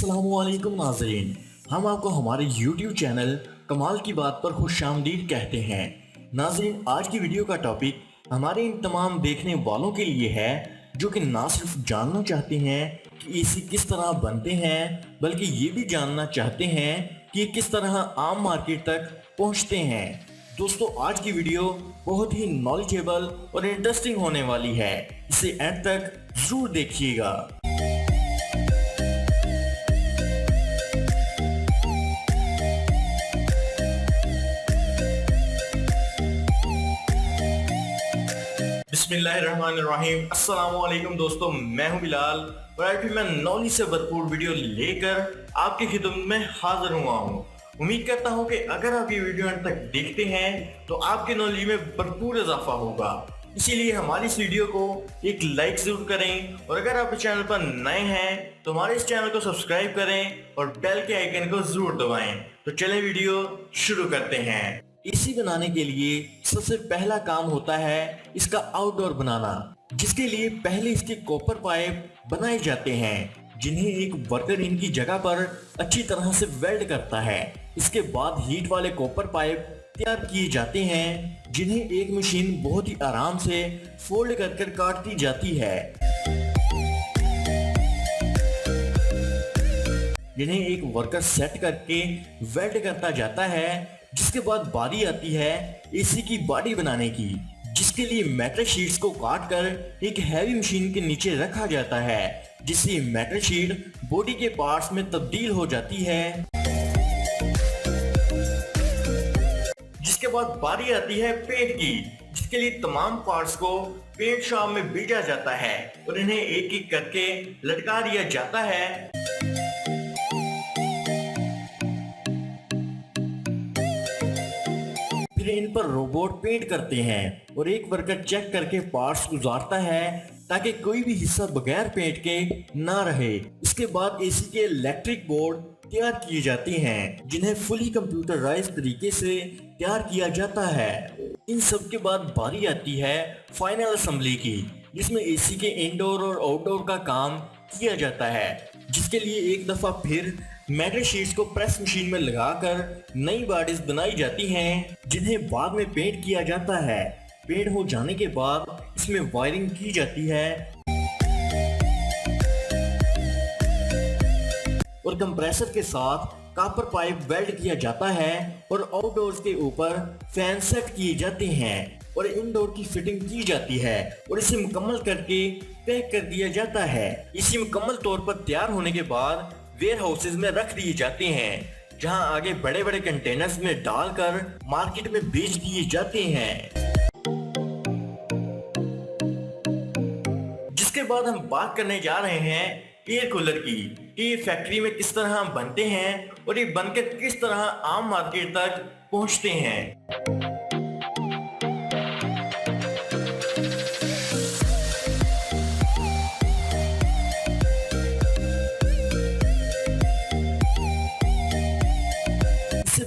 अस्सलामुअलैकुम नाज़रीन, हम आपको हमारे YouTube चैनल कमाल की बात पर खुशामदीद कहते हैं। नाज़रीन, आज की वीडियो का टॉपिक हमारे इन तमाम देखने वालों के लिए है जो कि ना सिर्फ जानना चाहते हैं कि एसी किस तरह बनते हैं, बल्कि ये भी जानना चाहते हैं कि ये किस तरह आम मार्केट तक पहुंचते हैं। दोस्तों, आज की वीडियो बहुत ही नॉलेजेबल और इंटरेस्टिंग होने वाली है, इसे एंड तक जरूर देखिएगा। बिस्मिल्लाहिर्रहमानिर्रहीम। अस्सलामुअलैकुम दोस्तों, मैं हूं बिलाल और आज भी मैं नॉलेज से भरपूर वीडियो लेकर आपकी खिदमत में हाजिर हुआ हूं। उम्मीद करता हूं कि अगर आप ये वीडियो अंत तक देखते हैं तो आपके नॉलेज में भरपूर इजाफा होगा। इसीलिए हमारी इस वीडियो को एक लाइक जरूर करें और अगर आप इस चैनल पर नए हैं तो हमारे इस चैनल को सब्सक्राइब करें और बेल के आइकन को जरूर दबाएं। तो चलें वीडियो शुरू करते हैं। एसी बनाने के लिए सबसे पहला काम होता है इसका आउटडोर बनाना, जिसके लिए पहले इसके कॉपर पाइप बनाए जाते हैं जिन्हें एक वर्कर इनकी जगह पर अच्छी तरह से वेल्ड करता है। इसके बाद हीट वाले कॉपर पाइप तैयार किए जाते हैं जिन्हें एक मशीन बहुत ही आराम से फोल्ड कर काटती जाती है, जिन्हें एक वर्कर सेट करके वेल्ड करता जाता है। जिसके बाद बारी आती है एसी की बॉडी बनाने की, जिसके लिए मेटल शीट्स को काटकर एक हैवी मशीन के नीचे रखा जाता है, जिससे मेटल शीट बॉडी के पार्ट्स में तब्दील हो जाती है। जिसके बाद बारी आती है पेंट की, जिसके लिए तमाम पार्ट्स को पेंट शॉप में भेजा जाता है और इन्हें एक एक करके लटका दिया जाता है। फिर इन पर रोबोट पेंट करते हैं और एक वर्कर चेक करके पार्ट्स गुजारता है ताकि कोई भी हिस्सा बगैर पेंट के ना रहे। इसके बाद एसी के इलेक्ट्रिक बोर्ड तैयार किए जाते हैं जिन्हें फुली कंप्यूटराइज तरीके से तैयार किया जाता है। इन सब के बाद बारी आती है फाइनल असेंबली की, जिसमें एसी के इंडोर और आउटडोर का काम किया जाता है, जिसके लिए एक दफा फिर मेटल शीट्स को प्रेस मशीन में लगाकर नई बॉडीज बनाई जाती हैं जिन्हें बाद में पेंट किया जाता है। पेंट हो जाने के बाद इसमें वायरिंग की जाती है और कंप्रेसर के साथ कॉपर पाइप वेल्ड किया जाता है और आउटडोर्स के ऊपर फैन सेट किए जाते हैं और इनडोर की फिटिंग की जाती है और इसे मुकम्मल करके पैक कर दिया जाता है। इसी मुकम्मल तौर पर तैयार होने के बाद वेयर हाउसेज में रख दिए जाते हैं, जहां आगे बड़े बड़े कंटेनर्स में डालकर मार्केट में बेच दिए जाते हैं। जिसके बाद हम बात करने जा रहे हैं एयर कूलर की, कि ये फैक्ट्री में किस तरह बनते हैं और ये बनकर किस तरह आम मार्केट तक पहुंचते हैं।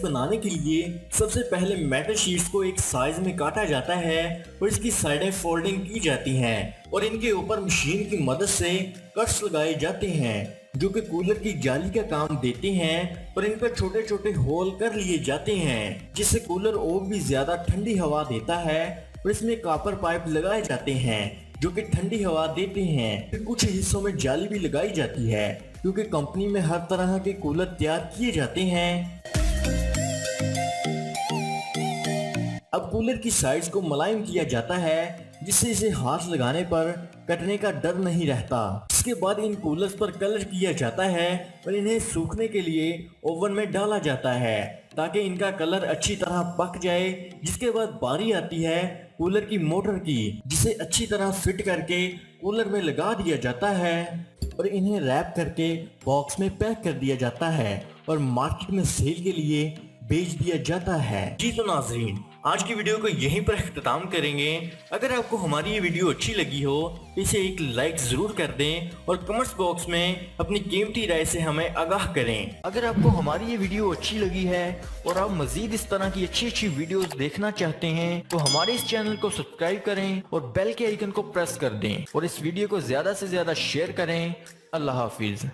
बनाने के लिए सबसे पहले मेटल शीट्स को एक साइज में काटा जाता है और इसकी साइडें फोल्डिंग की जाती हैं और इनके ऊपर मशीन की मदद से कट्स लगाए जाते हैं जो कि कूलर की जाली का काम देते हैं और इन पर छोटे छोटे होल कर लिए जाते हैं, जिससे कूलर और भी ज्यादा ठंडी हवा देता है। और इसमें कॉपर पाइप लगाए जाते हैं जो कि ठंडी हवा देते हैं। फिर कुछ हिस्सों में जाली भी लगाई जाती है क्योंकि कंपनी में हर तरह के कूलर तैयार किए जाते हैं। अब कूलर की साइड्स को मुलायम किया जाता है जिससे इसे हाथ लगाने पर कटने का डर नहीं रहता। इसके बाद इन कूलर्स पर कलर किया जाता है और इन्हें सूखने के लिए ओवन में डाला जाता है ताकि इनका कलर अच्छी तरह पक जाए। जिसके बाद बारी आती है कूलर की मोटर की, जिसे अच्छी तरह फिट करके कूलर में लगा दिया जाता है और इन्हें रैप करके बॉक्स में पैक कर दिया जाता है और मार्केट में सेल के लिए बेच दिया जाता है। जी तो नाजरीन, आज की वीडियो को यहीं पर इख्तिताम करेंगे। अगर आपको हमारी ये वीडियो अच्छी लगी हो तो इसे एक लाइक जरूर कर दें और कमेंट्स बॉक्स में अपनी कीमती राय से हमें आगाह करें। अगर आपको हमारी ये वीडियो अच्छी लगी है और आप मजीद इस तरह की अच्छी अच्छी वीडियोस देखना चाहते हैं तो हमारे इस चैनल को सब्सक्राइब करें और बेल के आइकन को प्रेस कर दें और इस वीडियो को ज्यादा से ज्यादा शेयर करें। अल्लाह हाफिज।